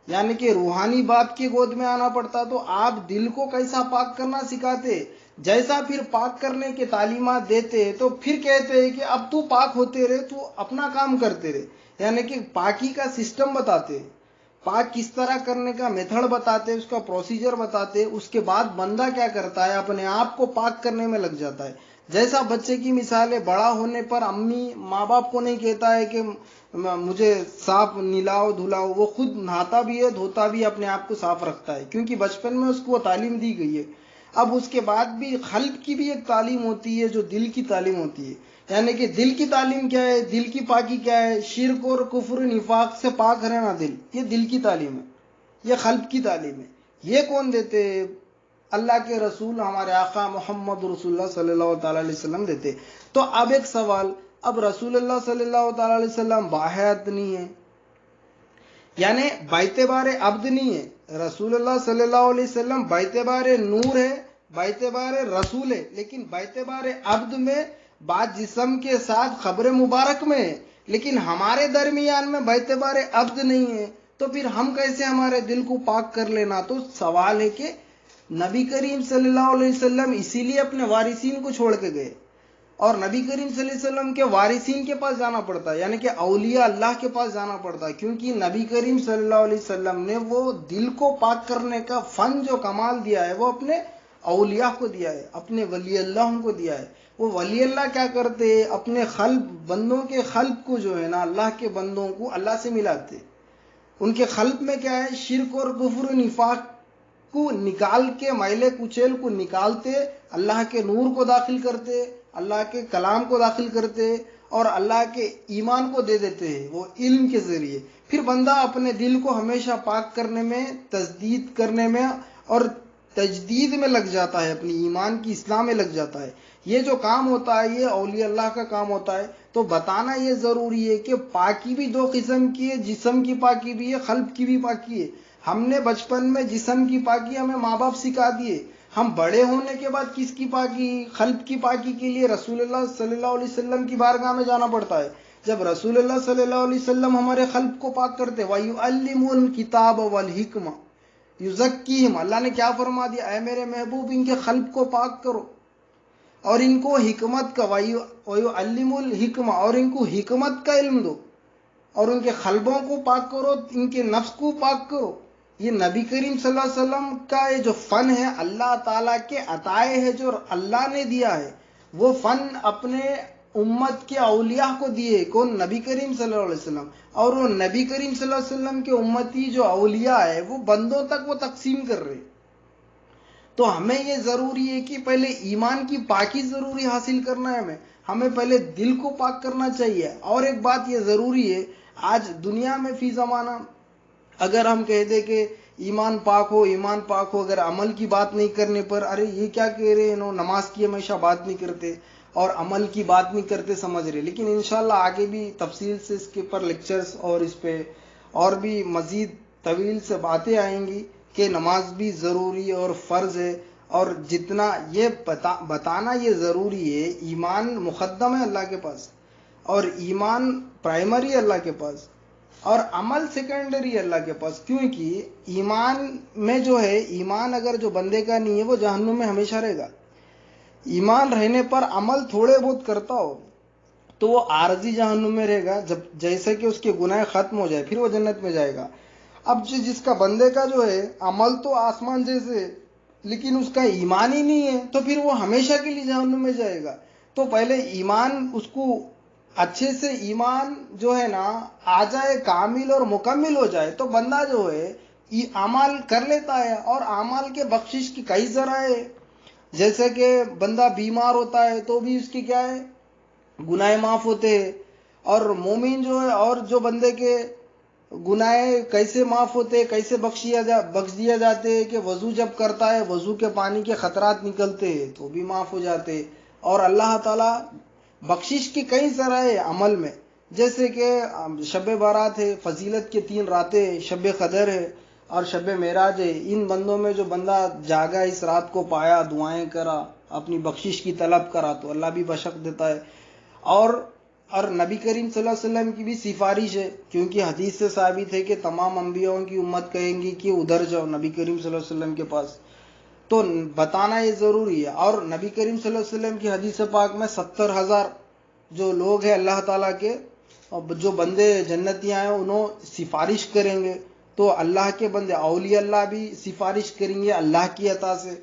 یعنی کہ روحانی باپ کی گود میں آنا پڑتا. تو آپ دل کو کیسا پاک کرنا سکھاتے، جیسا پھر پاک کرنے کے تعلیمات دیتے، تو پھر کہتے ہیں کہ اب تو پاک ہوتے رہے، تو اپنا کام کرتے رہے، یعنی کہ پاکی کا سسٹم بتاتے، پاک کس طرح کرنے کا میتھڈ بتاتے، اس کا پروسیجر بتاتے. اس کے بعد بندہ کیا کرتا ہے، اپنے آپ کو پاک کرنے میں لگ جاتا ہے. جیسا بچے کی مثال ہے، بڑا ہونے پر امی ماں باپ کو نہیں کہتا ہے کہ مجھے صاف نلاؤ دھلاؤ، وہ خود نہاتا بھی ہے، دھوتا بھی، اپنے آپ کو صاف رکھتا ہے، کیونکہ بچپن میں اس کو تعلیم دی گئی ہے. اب اس کے بعد بھی قلب کی بھی ایک تعلیم ہوتی ہے جو دل کی تعلیم ہوتی ہے، یعنی کہ دل کی تعلیم کیا ہے، دل کی پاکی کیا ہے، شرک اور کفر نفاق سے پاک رہنا دل، یہ دل کی تعلیم ہے، یہ قلب کی تعلیم ہے. یہ کون دیتے، اللہ کے رسول ہمارے آقا محمد رسول اللہ صلی اللہ تعالی علیہ وسلم دیتے. تو اب ایک سوال، اب رسول اللہ صلی اللہ تعالی علیہ وسلم باحیات نہیں ہے، یعنی باعتبار عبد نہیں ہے. رسول اللہ صلی اللہ علیہ وسلم باعتبار نور ہے، باعتبار رسول ہے، لیکن باعتبار عبد میں بعض جسم کے ساتھ خبر مبارک میں ہے، لیکن ہمارے درمیان میں باعتبار عبد نہیں ہے. تو پھر ہم کیسے ہمارے دل کو پاک کر لینا؟ تو سوال ہے کہ نبی کریم صلی اللہ علیہ وسلم اسی لیے اپنے وارثین کو چھوڑ کے گئے، اور نبی کریم صلی اللہ علیہ وسلم کے وارثین کے پاس جانا پڑتا ہے، یعنی کہ اولیاء اللہ کے پاس جانا پڑتا ہے، کیونکہ نبی کریم صلی اللہ علیہ وسلم نے وہ دل کو پاک کرنے کا فن جو کمال دیا ہے، وہ اپنے اولیاء کو دیا ہے، اپنے ولی اللہ کو دیا ہے. وہ ولی اللہ کیا کرتے ہیں، اپنے قلب، بندوں کے قلب کو جو ہے نا، اللہ کے بندوں کو اللہ سے ملاتے. ان کے قلب میں کیا ہے، شرک اور کفر نفاق کو نکال کے، میلے کچیل کو نکالتے، اللہ کے نور کو داخل کرتے، اللہ کے کلام کو داخل کرتے، اور اللہ کے ایمان کو دے دیتے ہیں وہ علم کے ذریعے. پھر بندہ اپنے دل کو ہمیشہ پاک کرنے میں، تجدید کرنے میں اور تجدید میں لگ جاتا ہے، اپنی ایمان کی اصلاح میں لگ جاتا ہے. یہ جو کام ہوتا ہے، یہ اولیاء اللہ کا کام ہوتا ہے. تو بتانا یہ ضروری ہے کہ پاکی بھی دو قسم کی ہے، جسم کی پاکی بھی ہے، قلب کی بھی پاکی ہے. ہم نے بچپن میں جسم کی پاکی ہمیں ماں باپ سکھا دیے، ہم بڑے ہونے کے بعد کس کی پاکی، قلب کی پاکی کے لیے رسول اللہ صلی اللہ علیہ وسلم کی بارگاہ میں جانا پڑتا ہے. جب رسول اللہ صلی اللہ علیہ وسلم ہمارے قلب کو پاک کرتے، وَيُعَلِّمُ الْكِتَابَ وَالْحِكْمَةَ یُزَکِّیہم، اللہ نے کیا فرما دیا، اے میرے محبوب ان کے قلب کو پاک کرو اور ان کو حکمت کا، وَيُعَلِّمُ الْحِكْمَةَ، اور ان کو حکمت کا علم دو، اور ان کے قلبوں کو پاک کرو، ان کے نفس کو پاک کرو. یہ نبی کریم صلی اللہ علیہ وسلم کا یہ جو فن ہے، اللہ تعالیٰ کے عطائے ہے جو اللہ نے دیا ہے، وہ فن اپنے امت کے اولیاء کو دیے. کون؟ نبی کریم صلی اللہ علیہ وسلم. اور وہ نبی کریم صلی اللہ علیہ وسلم کے امتی جو اولیاء ہے، وہ بندوں تک وہ تقسیم کر رہے. تو ہمیں یہ ضروری ہے کہ پہلے ایمان کی پاکی ضروری حاصل کرنا ہے، ہمیں پہلے دل کو پاک کرنا چاہیے. اور ایک بات یہ ضروری ہے، آج دنیا میں فی زمانہ اگر ہم کہہ دیں کہ ایمان پاک ہو، ایمان پاک ہو، اگر عمل کی بات نہیں کرنے پر، ارے یہ کیا کہہ رہے ہیں، نماز کی ہمیشہ بات نہیں کرتے اور عمل کی بات نہیں کرتے سمجھ رہے. لیکن انشاءاللہ آگے بھی تفصیل سے اس کے پر لیکچرز اور اس پہ اور بھی مزید طویل سے باتیں آئیں گی کہ نماز بھی ضروری اور فرض ہے. اور جتنا یہ بتانا یہ ضروری ہے، ایمان مقدم ہے اللہ کے پاس، اور ایمان پرائمری ہے اللہ کے پاس. اور عمل سیکنڈری ہے اللہ کے پاس، کیونکہ ایمان میں جو ہے، ایمان اگر جو بندے کا نہیں ہے وہ جہنم میں ہمیشہ رہے گا۔ ایمان رہنے پر عمل تھوڑے بہت کرتا ہو تو وہ عارضی جہنم میں رہے گا، جب جیسے کہ اس کے گناہ ختم ہو جائے پھر وہ جنت میں جائے گا۔ اب جس کا بندے کا جو ہے عمل تو آسمان جیسے ہے، لیکن اس کا ایمان ہی نہیں ہے تو پھر وہ ہمیشہ کے لیے جہنم میں جائے گا۔ تو پہلے ایمان اس کو اچھے سے ایمان جو ہے نا آ جائے، کامل اور مکمل ہو جائے تو بندہ جو ہے اعمال کر لیتا ہے، اور اعمال کے بخشش کی کئی ذرائع، جیسے کہ بندہ بیمار ہوتا ہے تو بھی اس کی کیا ہے، گناہ معاف ہوتے ہیں۔ اور مومن جو ہے، اور جو بندے کے گناہ کیسے معاف ہوتے، کیسے بخش دیا جاتے ہیں کہ وضو جب کرتا ہے وضو کے پانی کے خطرات نکلتے ہیں تو بھی معاف ہو جاتے۔ اور اللہ تعالیٰ بخشش کی کئی ذرائع عمل میں، جیسے کہ شب بارات ہے، فضیلت کے 3 راتیں، شب قدر ہے اور شب معراج ہے۔ ان بندوں میں جو بندہ جاگا اس رات کو پایا، دعائیں کرا، اپنی بخشش کی طلب کرا تو اللہ بھی بخش دیتا ہے۔ اور نبی کریم صلی اللہ علیہ وسلم کی بھی سفارش ہے، کیونکہ حدیث سے ثابت ہے کہ تمام انبیاءوں کی امت کہیں گی کہ ادھر جاؤ نبی کریم صلی اللہ علیہ وسلم کے پاس، تو بتانا یہ ضروری ہے۔ اور نبی کریم صلی اللہ علیہ وسلم کی حدیث پاک میں 70,000 جو لوگ ہیں اللہ تعالیٰ کے، جو بندے جنتیاں ہیں انہوں سفارش کریں گے، تو اللہ کے بندے اولیاء اللہ بھی سفارش کریں گے اللہ کی عطا سے۔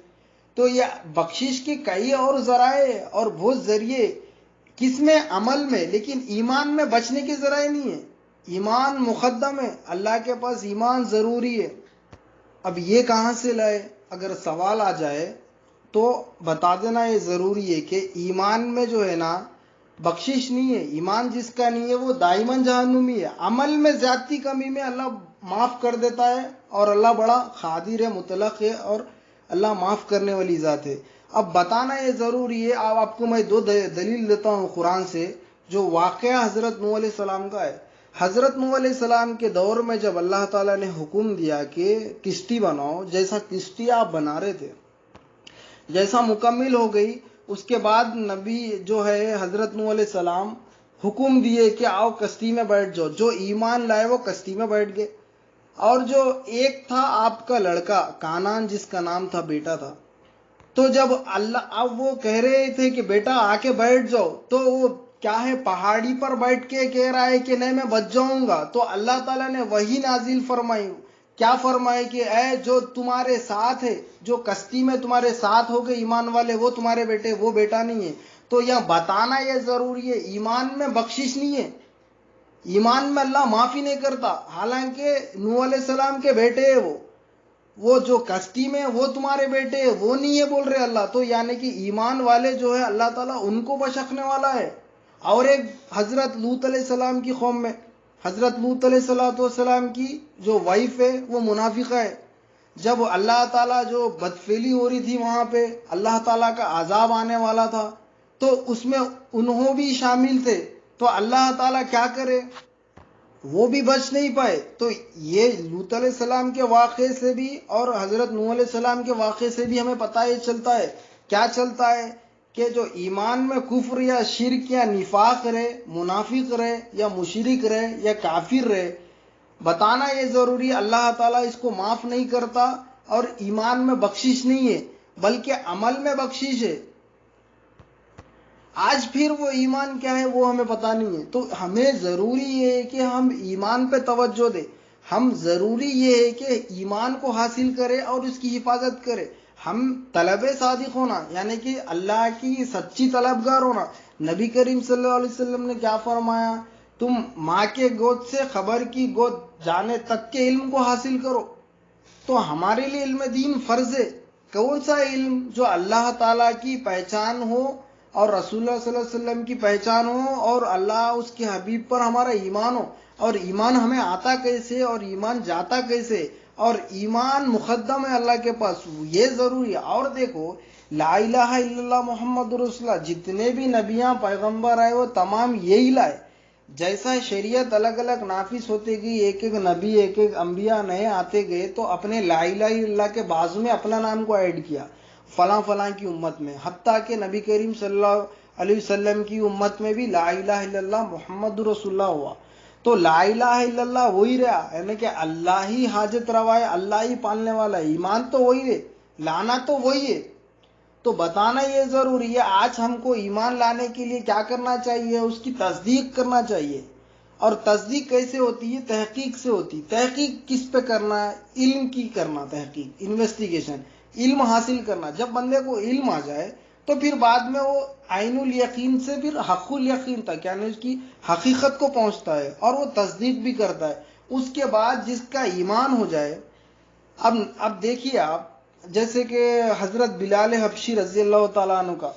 تو یہ بخشش کے کئی اور ذرائع اور بہت ذریعے، کس میں، عمل میں، لیکن ایمان میں بچنے کے ذرائع نہیں ہے۔ ایمان مقدم ہے، اللہ کے پاس ایمان ضروری ہے۔ اب یہ کہاں سے لائے، اگر سوال آ جائے تو بتا دینا یہ ضروری ہے کہ ایمان میں جو ہے نا بخشش نہیں ہے۔ ایمان جس کا نہیں ہے وہ دائماً جہنمی ہے۔ عمل میں زیادتی کمی میں اللہ معاف کر دیتا ہے، اور اللہ بڑا قادر ہے، مطلق ہے، اور اللہ معاف کرنے والی ذات ہے۔ اب بتانا یہ ضروری ہے۔ اب آپ کو میں 2 دلیل دیتا ہوں قرآن سے، جو واقعہ حضرت نوح علیہ السلام کا ہے۔ حضرت نوح علیہ السلام کے دور میں جب اللہ تعالیٰ نے حکم دیا کہ کشتی بناؤ، جیسا کشتی آپ بنا رہے تھے جیسا مکمل ہو گئی، اس کے بعد نبی جو ہے حضرت نوح علیہ السلام حکم دیے کہ آؤ کشتی میں بیٹھ جاؤ۔ جو ایمان لائے وہ کشتی میں بیٹھ گئے، اور جو ایک تھا آپ کا لڑکا کانان جس کا نام تھا، بیٹا تھا، تو جب اللہ اب وہ کہہ رہے تھے کہ بیٹا آ کے بیٹھ جاؤ، تو وہ کیا ہے، پہاڑی پر بیٹھ کے کہہ رہا ہے کہ نہیں میں بچ جاؤں گا۔ تو اللہ تعالیٰ نے وہی نازل فرمائی، کیا فرمائے کہ اے جو تمہارے ساتھ ہے، جو کشتی میں تمہارے ساتھ ہو گئے ایمان والے، وہ تمہارے بیٹے، وہ بیٹا نہیں ہے۔ تو یہاں بتانا یہ ضروری ہے، ایمان میں بخشش نہیں ہے، ایمان میں اللہ معافی نہیں کرتا۔ حالانکہ نوح علیہ السلام کے بیٹے ہیں وہ جو کشتی میں وہ تمہارے بیٹے ہیں، وہ نہیں ہے بول رہے اللہ۔ تو یعنی کہ ایمان والے جو ہے اللہ تعالیٰ ان کو بخشنے والا ہے۔ اور ایک حضرت لوط علیہ السلام کی قوم میں، حضرت لوط علیہ السلام کی جو وائف ہے وہ منافقہ ہے۔ جب اللہ تعالیٰ جو بدفعلی ہو رہی تھی وہاں پہ، اللہ تعالیٰ کا عذاب آنے والا تھا، تو اس میں انہوں بھی شامل تھے، تو اللہ تعالیٰ کیا کرے، وہ بھی بچ نہیں پائے۔ تو یہ لوط علیہ السلام کے واقعے سے بھی اور حضرت نوح علیہ السلام کے واقعے سے بھی ہمیں پتہ یہ چلتا ہے، کیا چلتا ہے، کہ جو ایمان میں کفر یا شرک یا نفاق رہے، منافق رہے یا مشرک رہے یا کافر رہے، بتانا یہ ضروری ہے اللہ تعالیٰ اس کو معاف نہیں کرتا، اور ایمان میں بخشش نہیں ہے بلکہ عمل میں بخشش ہے۔ آج پھر وہ ایمان کیا ہے وہ ہمیں پتہ نہیں ہے، تو ہمیں ضروری یہ ہے کہ ہم ایمان پہ توجہ دیں۔ ہم ضروری یہ ہے کہ ایمان کو حاصل کرے اور اس کی حفاظت کرے۔ ہم طلب صادق ہونا، یعنی کہ اللہ کی سچی طلبگار ہونا۔ نبی کریم صلی اللہ علیہ وسلم نے کیا فرمایا، تم ماں کے گود سے خبر کی گود جانے تک کے علم کو حاصل کرو۔ تو ہمارے لیے علم دین فرض ہے۔ کون سا علم؟ جو اللہ تعالیٰ کی پہچان ہو اور رسول اللہ صلی اللہ علیہ وسلم کی پہچان ہو، اور اللہ اس کے حبیب پر ہمارا ایمان ہو۔ اور ایمان ہمیں آتا کیسے اور ایمان جاتا کیسے، اور ایمان مقدم ہے اللہ کے پاس، یہ ضروری ہے۔ اور دیکھو لا الہ الا اللہ محمد رسول اللہ، جتنے بھی نبیاں پیغمبر آئے وہ تمام یہی لائے۔ جیسا شریعت الگ الگ نافذ ہوتے گئی، ایک ایک نبی، ایک ایک انبیاء نئے آتے گئے، تو اپنے لا الہ الا اللہ کے بازو میں اپنا نام کو ایڈ کیا، فلاں فلاں کی امت میں، حتیٰ کہ نبی کریم صلی اللہ علیہ وسلم کی امت میں بھی لا الہ الا اللہ محمد رسول اللہ ہوا۔ تو لا الہ الا اللہ وہی رہا، یعنی کہ اللہ ہی حاجت روا ہے، اللہ ہی پالنے والا ہے، ایمان تو وہی ہے، لانا تو وہی ہے۔ تو بتانا یہ ضروری ہے آج ہم کو ایمان لانے کے لیے کیا کرنا چاہیے، اس کی تصدیق کرنا چاہیے۔ اور تصدیق کیسے ہوتی ہے؟ تحقیق سے ہوتی۔ تحقیق کس پہ کرنا ہے؟ علم کی کرنا، تحقیق، انویسٹیگیشن، علم حاصل کرنا۔ جب بندے کو علم آ جائے تو پھر بعد میں وہ عین الیقین سے پھر حق الیقین تک، یعنی اس کی حقیقت کو پہنچتا ہے اور وہ تصدیق بھی کرتا ہے۔ اس کے بعد جس کا ایمان ہو جائے، اب دیکھیے آپ، جیسے کہ حضرت بلال حبشی رضی اللہ تعالیٰ عنہ کا،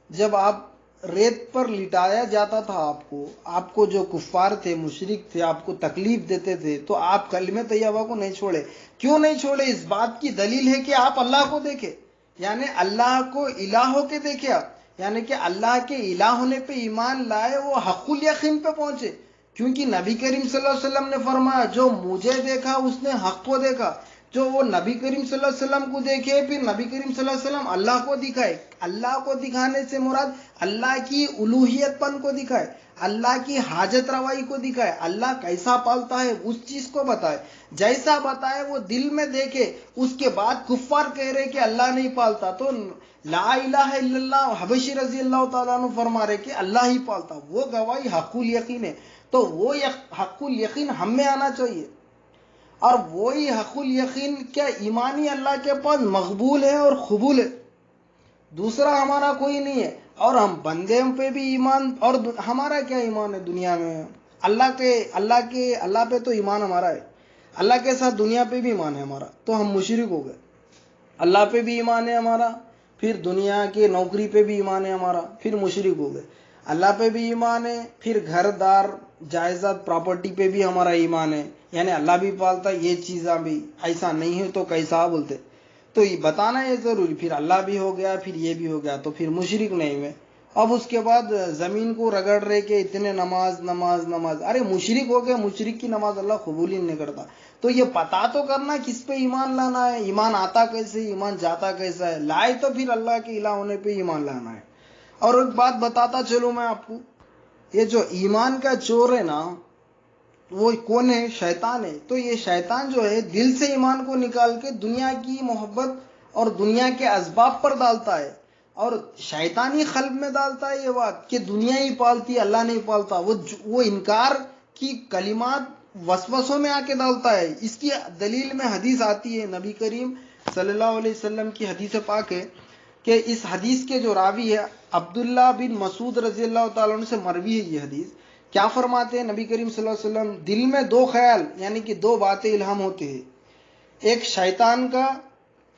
جب آپ ریت پر لٹایا جاتا تھا، آپ کو جو کفار تھے، مشرک تھے، آپ کو تکلیف دیتے تھے، تو آپ کلمہ طیبہ کو نہیں چھوڑے۔ کیوں نہیں چھوڑے؟ اس بات کی دلیل ہے کہ آپ اللہ کو دیکھے، یعنی اللہ کو الہ ہو کے دیکھے آپ، یعنی کہ اللہ کے الہ ہونے پہ ایمان لائے، وہ حق الیقین پہ پہنچے۔ کیونکہ نبی کریم صلی اللہ علیہ وسلم نے فرمایا جو مجھے دیکھا اس نے حق کو دیکھا۔ جو وہ نبی کریم صلی اللہ علیہ وسلم کو دیکھے، پھر نبی کریم صلی اللہ علیہ وسلم اللہ کو دکھائے۔ اللہ کو دکھانے سے مراد اللہ کی الوہیت پن کو دکھائے، اللہ کی حاجت روائی کو دکھائے، اللہ کیسا پالتا ہے اس چیز کو بتائے، جیسا بتائے وہ دل میں دیکھے۔ اس کے بعد کفار کہہ رہے کہ اللہ نہیں پالتا، تو لا الہ الا اللہ حبشی رضی اللہ تعالیٰ عنہ فرما رہے کہ اللہ ہی پالتا، وہ گواہی حق الیقین ہے۔ تو وہ حق الیقین ہم میں آنا چاہیے، اور وہی حق الیقین کیا ایمانی اللہ کے پاس مقبول ہے اور قبول ہے، دوسرا ہمارا کوئی نہیں ہے۔ اور ہم بندے پہ بھی ایمان، اور ہمارا کیا ایمان ہے دنیا میں؟ اللہ پہ تو ایمان ہمارا ہے، اللہ کے ساتھ دنیا پہ بھی ایمان ہے ہمارا، تو ہم مشرک ہو گئے۔ اللہ پہ بھی ایمان ہے ہمارا، پھر دنیا کے نوکری پہ بھی ایمان ہے ہمارا، پھر مشرک ہو گئے۔ اللہ پہ بھی ایمان ہے، پھر گھر دار جائیداد پراپرٹی پہ بھی ہمارا ایمان ہے، یعنی اللہ بھی پالتا ہے، یہ چیزاں بھی ایسا نہیں ہے تو کیسا بولتے، تو یہ بتانا یہ ضروری۔ پھر اللہ بھی ہو گیا، پھر یہ بھی ہو گیا، تو پھر مشرک نہیں ہوئے۔ اب اس کے بعد زمین کو رگڑ رہے کہ اتنے نماز نماز نماز، ارے مشرک ہو گئے، مشرک کی نماز اللہ قبول ہی نہیں کرتا۔ تو یہ پتا تو کرنا کس پہ ایمان لانا ہے، ایمان آتا کیسے، ایمان جاتا کیسا ہے، لائے تو پھر اللہ کے الہ ہونے پہ ایمان لانا ہے۔ اور ایک بات بتاتا چلوں میں آپ کو، یہ جو ایمان کا چور ہے نا، وہ کون ہے؟ شیطان ہے۔ تو یہ شیطان جو ہے دل سے ایمان کو نکال کے دنیا کی محبت اور دنیا کے اسباب پر ڈالتا ہے، اور شیطانی قلب میں ڈالتا ہے یہ بات کہ دنیا ہی پالتی ہے، اللہ نہیں پالتا۔ وہ انکار کی کلمات وسوسوں میں آ کے ڈالتا ہے۔ اس کی دلیل میں حدیث آتی ہے، نبی کریم صلی اللہ علیہ وسلم کی حدیث پاک ہے کہ اس حدیث کے جو راوی ہے عبداللہ بن مسعود رضی اللہ تعالیٰ عنہ سے مروی ہے یہ حدیث۔ کیا فرماتے ہیں نبی کریم صلی اللہ علیہ وسلم؟ دل میں دو خیال، یعنی کہ دو باتیں الہام ہوتے ہیں، ایک شیطان کا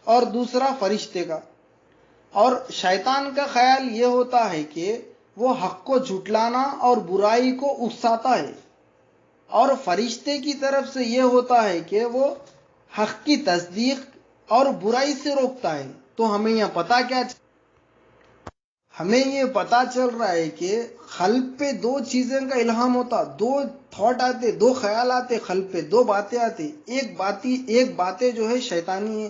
اور دوسرا فرشتے کا۔ اور شیطان کا خیال یہ ہوتا ہے کہ وہ حق کو جھٹلانا اور برائی کو اکساتا ہے، اور فرشتے کی طرف سے یہ ہوتا ہے کہ وہ حق کی تصدیق اور برائی سے روکتا ہے۔ تو ہمیں یہ پتا چل رہا ہے کہ قلب پہ دو چیزیں کا الہام ہوتا، دو تھاٹ آتے، دو خیال آتے قلب پہ، دو باتیں آتے، ایک باتیں جو ہے شیطانی ہے،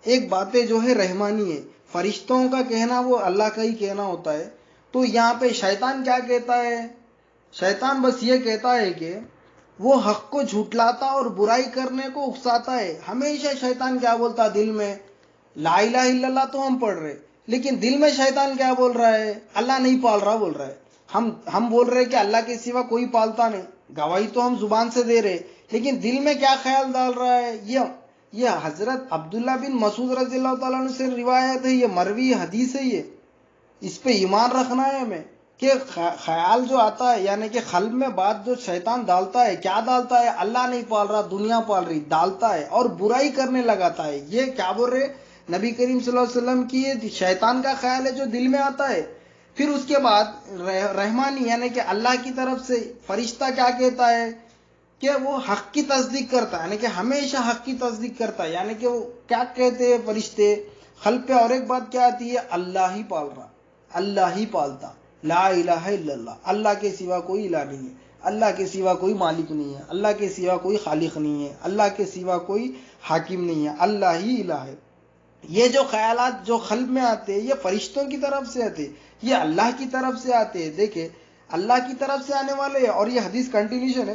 ایک باتیں جو ہے رحمانی ہے۔ فرشتوں کا کہنا وہ اللہ کا ہی کہنا ہوتا ہے۔ تو یہاں پہ شیطان کیا کہتا ہے؟ شیطان بس یہ کہتا ہے کہ وہ حق کو جھٹلاتا اور برائی کرنے کو اکساتا ہے۔ ہمیشہ شیطان کیا بولتا دل میں؟ لا الہ الا اللہ تو ہم پڑھ رہے، لیکن دل میں شیطان کیا بول رہا ہے؟ اللہ نہیں پال رہا بول رہا ہے۔ ہم بول رہے کہ اللہ کے سوا کوئی پالتا نہیں، گواہی تو ہم زبان سے دے رہے، لیکن دل میں کیا خیال ڈال رہا ہے؟ یہ حضرت عبداللہ بن مسعود رضی اللہ تعالیٰ عنہ سے روایت ہے، یہ مروی حدیث ہے، یہ اس پہ ایمان رکھنا ہے ہمیں کہ خیال جو آتا ہے، یعنی کہ قلب میں بات جو شیطان ڈالتا ہے، کیا ڈالتا ہے؟ اللہ نہیں پال رہا، دنیا پال رہی، ڈالتا ہے اور برائی کرنے لگاتا ہے۔ یہ کیا بول رہے نبی کریم صلی اللہ علیہ وسلم کی؟ یہ شیطان کا خیال ہے جو دل میں آتا ہے۔ پھر اس کے بعد رحمانی، یعنی کہ اللہ کی طرف سے فرشتہ کیا کہتا ہے کہ وہ حق کی تصدیق کرتا ہے، یعنی کہ ہمیشہ حق کی تصدیق کرتا ہے۔ یعنی کہ وہ کیا کہتے ہیں فرشتے قلب پہ؟ اور ایک بات کیا آتی ہے؟ اللہ ہی پال رہا، اللہ ہی پالتا، لا الہ الا اللہ، اللہ کے سوا کوئی الہ نہیں ہے، اللہ کے سوا کوئی مالک نہیں ہے، اللہ کے سوا کوئی خالق نہیں ہے، اللہ کے سوا کوئی حاکم نہیں ہے، اللہ ہی الہ ہے۔ یہ جو خیالات جو قلب میں آتے ہیں، یہ فرشتوں کی طرف سے آتے، یہ اللہ کی طرف سے آتے ہیں۔ دیکھیں اللہ کی طرف سے آنے والے ہیں، اور یہ حدیث کنٹینیوشن ہے،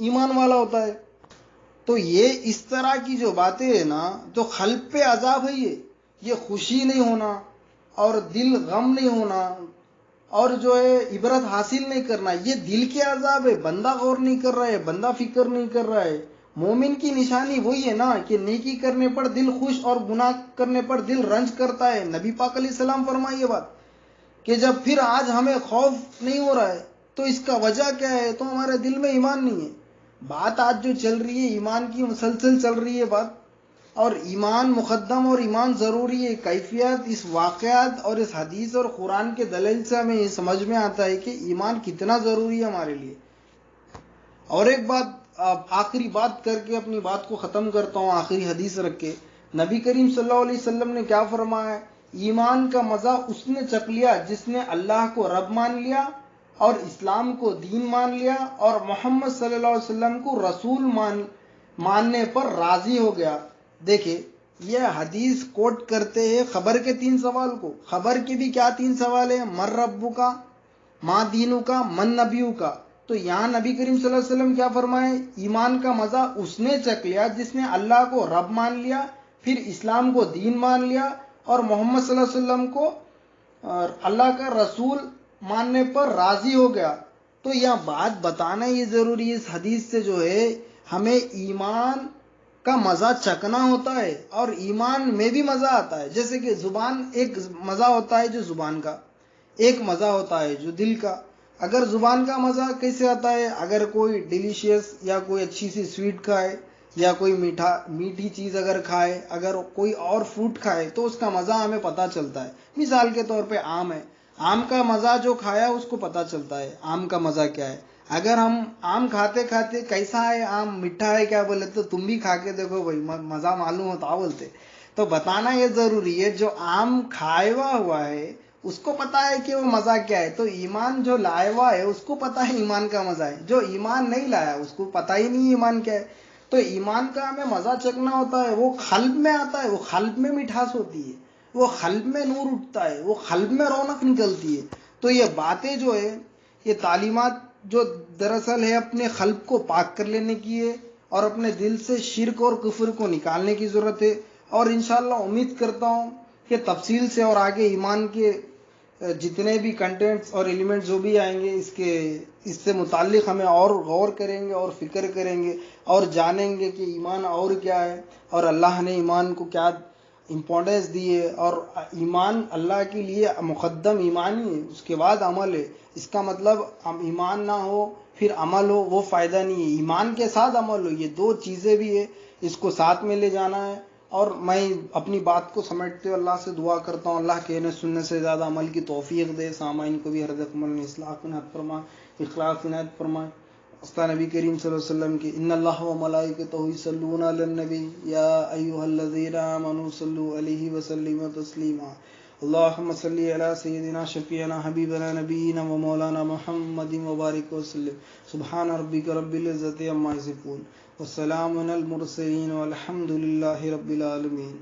ایمان والا ہوتا ہے. تو یہ اس طرح کی جو باتیں ہیں نا، تو قلب پہ عذاب ہے. یہ خوشی نہیں ہونا اور دل غم نہیں ہونا اور جو ہے عبرت حاصل نہیں کرنا، یہ دل کے عذاب ہے. بندہ غور نہیں کر رہا ہے، بندہ فکر نہیں کر رہا ہے. مومن کی نشانی وہی ہے نا کہ نیکی کرنے پر دل خوش اور گناہ کرنے پر دل رنج کرتا ہے. نبی پاک علیہ السلام فرمائے یہ بات کہ جب پھر آج ہمیں خوف نہیں ہو رہا ہے تو اس کا وجہ کیا ہے؟ تو ہمارے دل میں ایمان نہیں ہے. بات آج جو چل رہی ہے ایمان کی، مسلسل چل رہی ہے بات، اور ایمان مقدم اور ایمان ضروری ہے. کیفیت اس واقعات اور اس حدیث اور قرآن کے دلیل سے ہمیں یہ سمجھ میں آتا ہے کہ ایمان کتنا ضروری ہے ہمارے لیے. اور ایک بات، آخری بات کر کے اپنی بات کو ختم کرتا ہوں، آخری حدیث رکھ کے. نبی کریم صلی اللہ علیہ وسلم نے کیا فرمایا؟ ایمان کا مزہ اس نے چکھ لیا جس نے اللہ کو رب مان لیا اور اسلام کو دین مان لیا اور محمد صلی اللہ علیہ وسلم کو رسول ماننے پر راضی ہو گیا. دیکھیں یہ حدیث کوٹ کرتے ہیں خبر کے 3 سوال کو. خبر کے بھی کیا 3 سوال ہیں؟ من ربو کا، ماں دینو کا، من نبیو کا. تو یہاں نبی کریم صلی اللہ علیہ وسلم کیا فرمائے؟ ایمان کا مزہ اس نے چکھ لیا جس نے اللہ کو رب مان لیا، پھر اسلام کو دین مان لیا اور محمد صلی اللہ علیہ وسلم کو اللہ کا رسول ماننے پر راضی ہو گیا. تو یہ بات بتانا یہ ضروری ہے اس حدیث سے جو ہے ہمیں ایمان کا مزہ چکھنا ہوتا ہے اور ایمان میں بھی مزہ آتا ہے. جیسے کہ زبان، ایک مزہ ہوتا ہے جو زبان کا، ایک مزہ ہوتا ہے جو دل کا. اگر زبان کا مزہ کیسے آتا ہے؟ اگر کوئی ڈیلیشیس یا کوئی اچھی سی سویٹ کھائے یا کوئی میٹھی چیز اگر کھائے، اگر کوئی اور فروٹ کھائے تو اس کا مزہ ہمیں پتہ چلتا ہے. مثال کے طور پہ آم ہے، آم کا مزہ جو کھایا اس کو پتہ چلتا ہے آم کا مزہ کیا ہے. اگر ہم آم کھاتے کھاتے کیسا ہے آم، میٹھا ہے کیا بولے تو تم بھی کھا کے دیکھو بھائی مزہ معلوم ہوتا بولتے. تو بتانا یہ ضروری ہے جو آم کھایا ہوا ہے اس کو پتا ہے کہ وہ مزہ کیا ہے. تو ایمان جو لائے ہوا ہے اس کو پتا ہے ایمان کا مزہ ہے، جو ایمان نہیں لایا اس کو پتا ہی نہیں ایمان کیا ہے. تو ایمان کا ہمیں مزہ چکھنا ہوتا ہے، وہ قلب میں آتا ہے، وہ قلب میں مٹھاس ہوتی ہے، وہ قلب میں نور اٹھتا ہے، وہ قلب میں رونق نکلتی ہے. تو یہ باتیں جو ہے، یہ تعلیمات جو دراصل ہے اپنے قلب کو پاک کر لینے کی ہے اور اپنے دل سے شرک اور کفر کو نکالنے کی ضرورت ہے. اور انشاءاللہ امید کرتا ہوں کہ تفصیل سے اور آگے ایمان کے جتنے بھی کنٹینٹس اور ایلیمنٹس جو بھی آئیں گے اس سے متعلق ہمیں اور غور کریں گے اور فکر کریں گے اور جانیں گے کہ ایمان اور کیا ہے اور اللہ نے ایمان کو کیا امپورٹنس دی ہے. اور ایمان اللہ کے لیے مقدم ایمان ہی ہے، اس کے بعد عمل ہے. اس کا مطلب ایمان نہ ہو پھر عمل ہو وہ فائدہ نہیں ہے. ایمان کے ساتھ عمل ہو، یہ 2 چیزیں بھی ہے، اس کو ساتھ میں لے جانا ہے. اور میں اپنی بات کو سمجھتے ہوئے اللہ سے دعا کرتا ہوں اللہ کہنے سننے سے زیادہ عمل کی توفیق دے. سامعین کو بھی ہر عمل میں اصلاح عنایت فرمائے، اخلاص عنایت فرمائے. نبی کریم صلی اللہ علیہ وسلم کی ان اللہ و ملائکتہ یصلون علی النبی یا ایھا الذین آمنوا صلوا علیہ وسلموا تسلیما. اللهم صل علی سیدنا شفیعنا حبیبنا نبینا و مولانا محمد وبارک وسلم. سبحان ربک رب العزۃ عما یصفون والسلام علی المرسلین والحمد للہ رب العالمین.